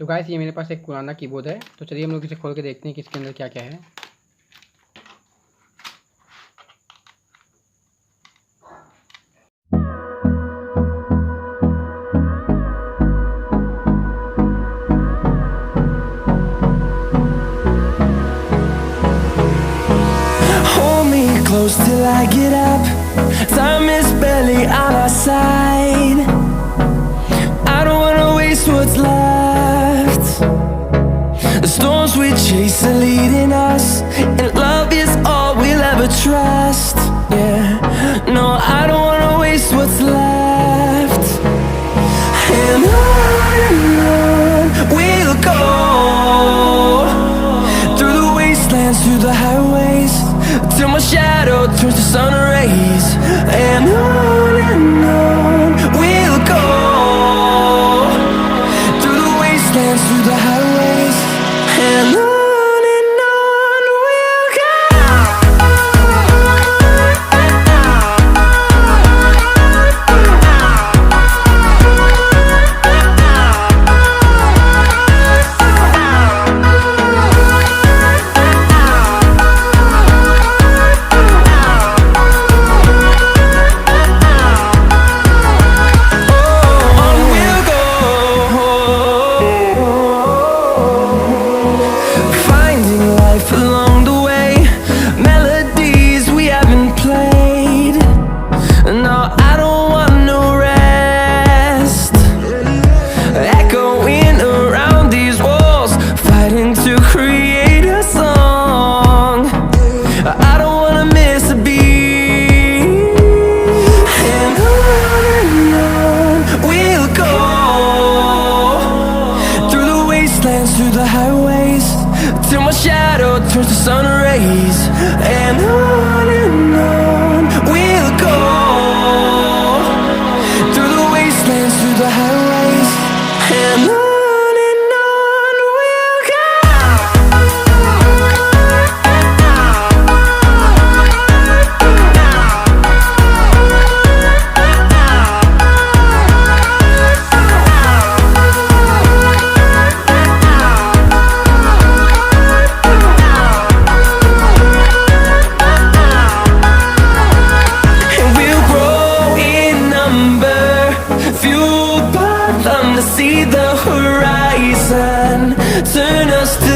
So guys ये मेरे पास एक पुराना कीबोर्ड है, तो चलिए हम लोग इसे खोल के देखते हैं कि इसके अंदर क्या क्या है। Close till I get up. Time is barely on our side. I don't wanna waste what's left. The storms we chase are leading us, and love is all we'll ever trust. Yeah, no, I don't wanna waste what's left. And on we'll go, through the wastelands, through the highways, till my shadow turns to sun rays. And on we'll go, through the wastelands, through the highways, and on we'll go. Through the highways, till my shadow turns to sun rays. And on we'll go, through the wastelands, through the highways, and on we'll go. See the horizon, turn us to